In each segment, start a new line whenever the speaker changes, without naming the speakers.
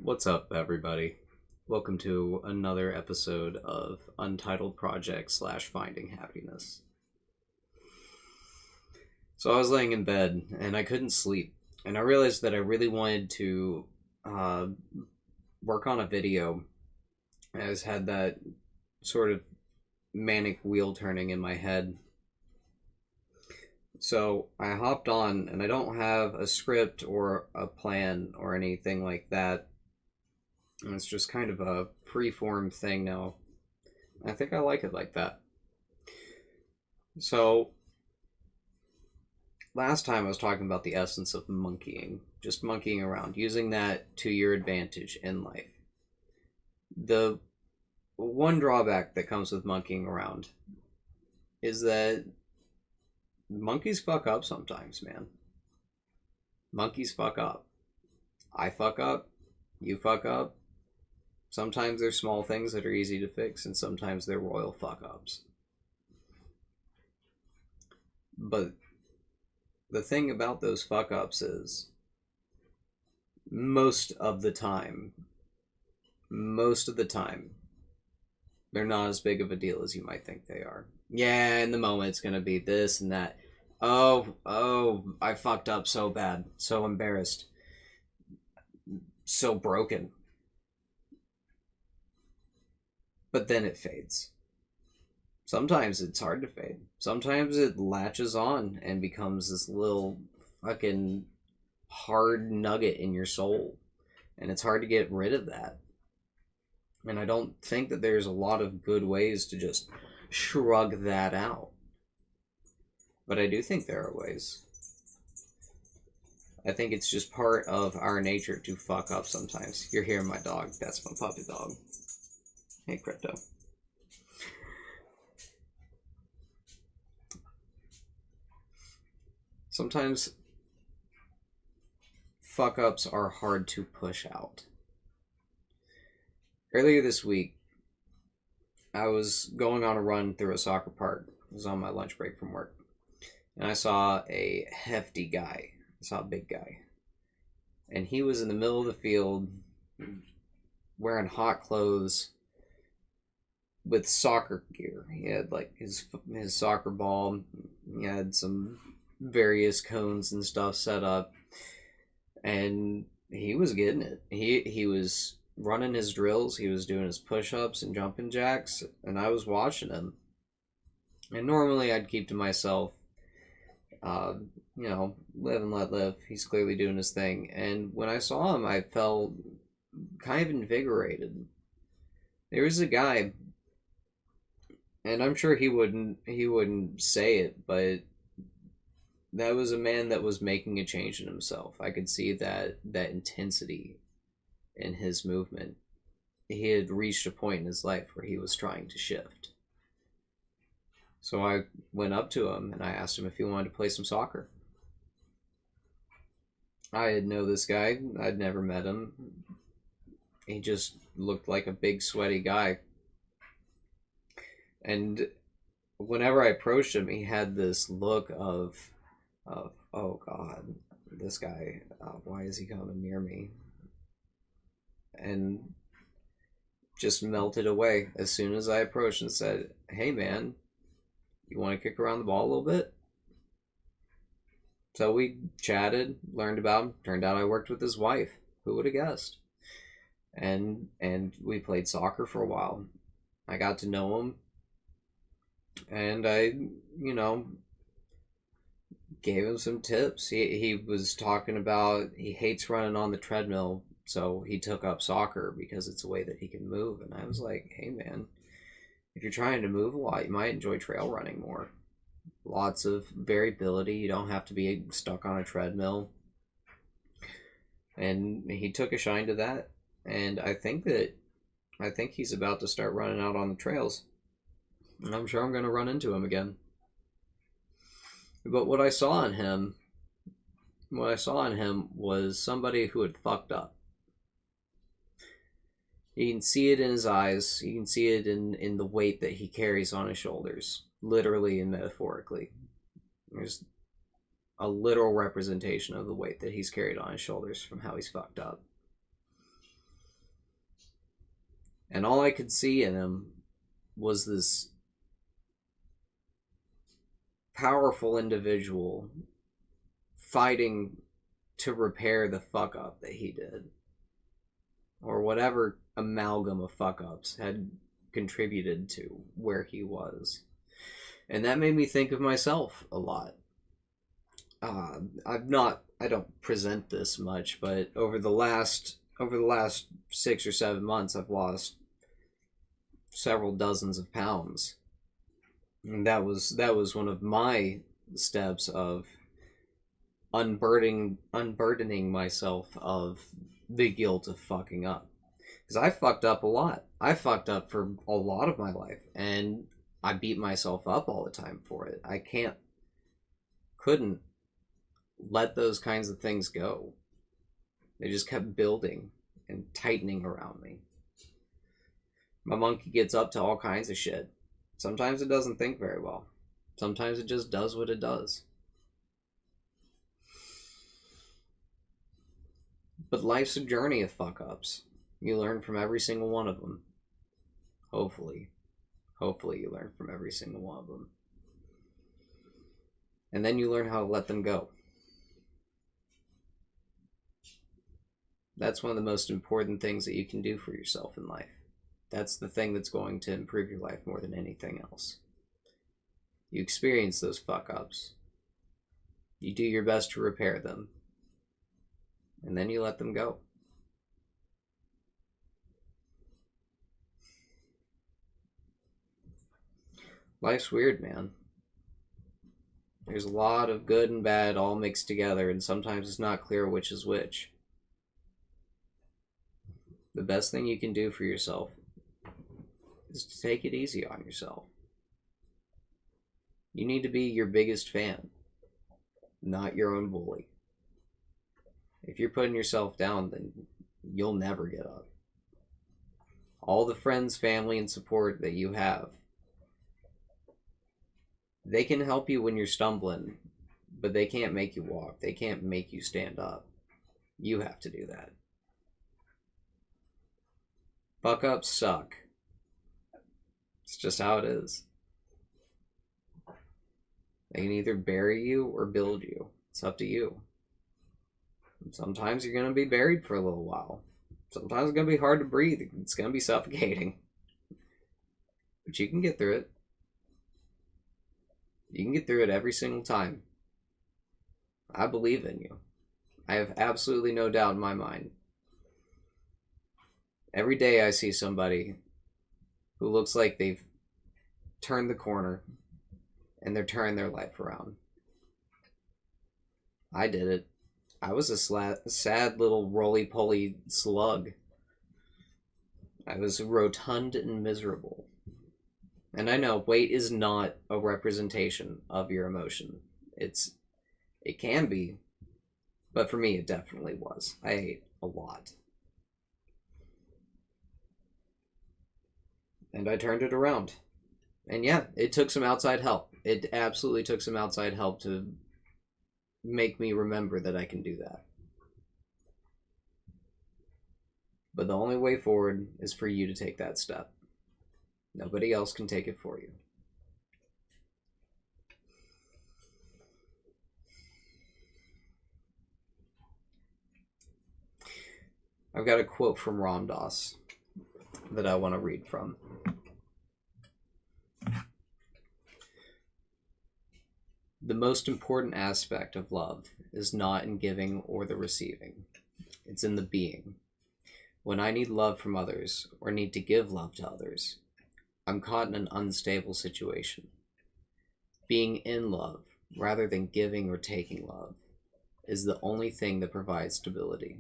What's up, everybody? Welcome to another episode of Untitled Project / Finding Happiness. So I was laying in bed and I couldn't sleep, and I realized that I really wanted to uh, work on a video. I just had that sort of manic wheel turning in my head. So I hopped on, and I don't have a script or a plan or anything like that. And it's just kind of a free-form thing now. I think I like it like that. So, last time I was talking about the essence of monkeying, just monkeying around, using that to your advantage in life. The one drawback that comes with monkeying around is that monkeys fuck up sometimes, man. Monkeys fuck up. I fuck up. You fuck up. Sometimes there's small things that are easy to fix, and sometimes they're royal fuck ups. But the thing about those fuck ups is most of the time, they're not as big of a deal as you might think they are. Yeah, in the moment it's going to be this and that. Oh, I fucked up so bad, so embarrassed, so broken. But then it fades. Sometimes it's hard to fade. Sometimes it latches on and becomes this little fucking hard nugget in your soul. And it's hard to get rid of that. And I don't think that there's a lot of good ways to just shrug that out. But I do think there are ways. I think it's just part of our nature to fuck up sometimes. You're hearing my dog. That's my puppy dog. Hey, Crypto. Sometimes fuck ups are hard to push out. Earlier this week, I was going on a run through a soccer park. I was on my lunch break from work. And I saw a hefty guy. I saw a big guy. And he was in the middle of the field wearing hot clothes with soccer gear. He had like his soccer ball. He had some various cones and stuff set up, and he was getting it. He was running his drills. He was doing his push-ups and jumping jacks, and I was watching him. And normally I'd keep to myself. Live and let live. He's clearly doing his thing. And when I saw him, I felt kind of invigorated. There was a guy, and I'm sure he wouldn't say it, but that was a man that was making a change in himself. I could see that intensity in his movement. He had reached a point in his life where he was trying to shift. So I went up to him and I asked him if he wanted to play some soccer. I didn't know this guy. I'd never met him. He just looked like a big sweaty guy. And whenever I approached him, he had this look of oh God, this guy, why is he coming near me? And just melted away as soon as I approached and said, hey man, you want to kick around the ball a little bit? So we chatted, learned about him. Turned out I worked with his wife. Who would have guessed? And we played soccer for a while. I got to know him. And I, gave him some tips. He was talking about he hates running on the treadmill, so he took up soccer because it's a way that he can move. And I was like, hey man, if you're trying to move a lot, you might enjoy trail running more. Lots of variability. You don't have to be stuck on a treadmill. And he took a shine to that. And I think he's about to start running out on the trails. And I'm sure I'm going to run into him again. But what I saw in him was somebody who had fucked up. You can see it in his eyes. You can see it in the weight that he carries on his shoulders, literally and metaphorically. There's a literal representation of the weight that he's carried on his shoulders from how he's fucked up. And all I could see in him was this powerful individual fighting to repair the fuck up that he did, or whatever amalgam of fuck ups had contributed to where he was. And that made me think of myself a lot. I don't present this much, but over the last 6 or 7 months, I've lost several dozens of pounds. And that was one of my steps of unburdening myself of the guilt of fucking up. Because I fucked up a lot. I fucked up for a lot of my life, and I beat myself up all the time for it. I couldn't let those kinds of things go. They just kept building and tightening around me. My monkey gets up to all kinds of shit. Sometimes it doesn't think very well. Sometimes it just does what it does. But life's a journey of fuck-ups. You learn from every single one of them. Hopefully. Hopefully you learn from every single one of them. And then you learn how to let them go. That's one of the most important things that you can do for yourself in life. That's the thing that's going to improve your life more than anything else. You experience those fuck-ups. You do your best to repair them. And then you let them go. Life's weird, man. There's a lot of good and bad all mixed together, and sometimes it's not clear which is which. The best thing you can do for yourself is to take it easy on yourself. You need to be your biggest fan, not your own bully. If you're putting yourself down, then you'll never get up. All the friends, family, and support that you have, they can help you when you're stumbling, but they can't make you walk. They can't make you stand up. You have to do that. Fuck ups suck. It's just how it is. They can either bury you or build you. It's up to you. Sometimes you're going to be buried for a little while. Sometimes it's going to be hard to breathe. It's going to be suffocating. But you can get through it. You can get through it every single time. I believe in you. I have absolutely no doubt in my mind. Every day I see somebody who looks like they've turned the corner and they're turning their life around. I did it. I was a sad little roly-poly slug. I was rotund and miserable. And I know weight is not a representation of your emotion. It can be, but for me it definitely was. I ate a lot. And I turned it around. And yeah, it took some outside help. It absolutely took some outside help to make me remember that I can do that. But the only way forward is for you to take that step. Nobody else can take it for you. I've got a quote from Ram Dass that I want to read from. The most important aspect of love is not in giving or the receiving. It's in the being. When I need love from others or need to give love to others, I'm caught in an unstable situation. Being in love, rather than giving or taking love, is the only thing that provides stability.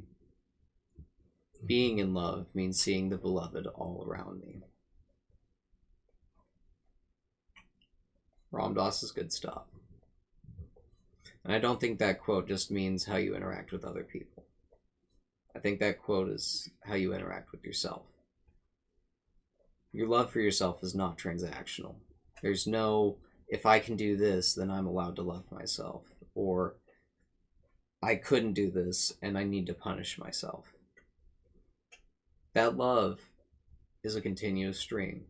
Being in love means seeing the beloved all around me. Ram Dass is good stuff. And I don't think that quote just means how you interact with other people. I think that quote is how you interact with yourself. Your love for yourself is not transactional. There's no, if I can do this, then I'm allowed to love myself. Or, I couldn't do this, and I need to punish myself. That love is a continuous stream.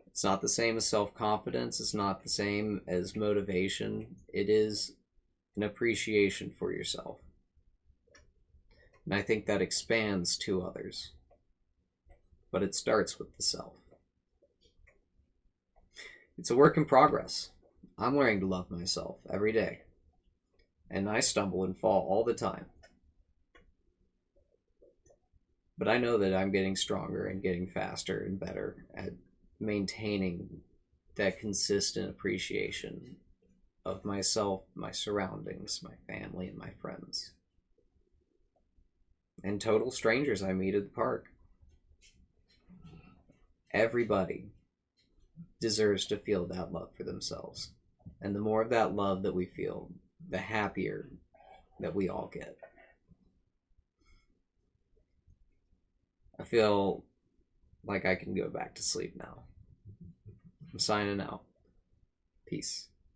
It's not the same as self-confidence. It's not the same as motivation. It is an appreciation for yourself. And I think that expands to others. But it starts with the self. It's a work in progress. I'm learning to love myself every day. And I stumble and fall all the time. But I know that I'm getting stronger and getting faster and better at maintaining that consistent appreciation of myself, my surroundings, my family, and my friends. And total strangers I meet at the park. Everybody deserves to feel that love for themselves. And the more of that love that we feel, the happier that we all get. I feel like I can go back to sleep now. I'm signing out. Peace.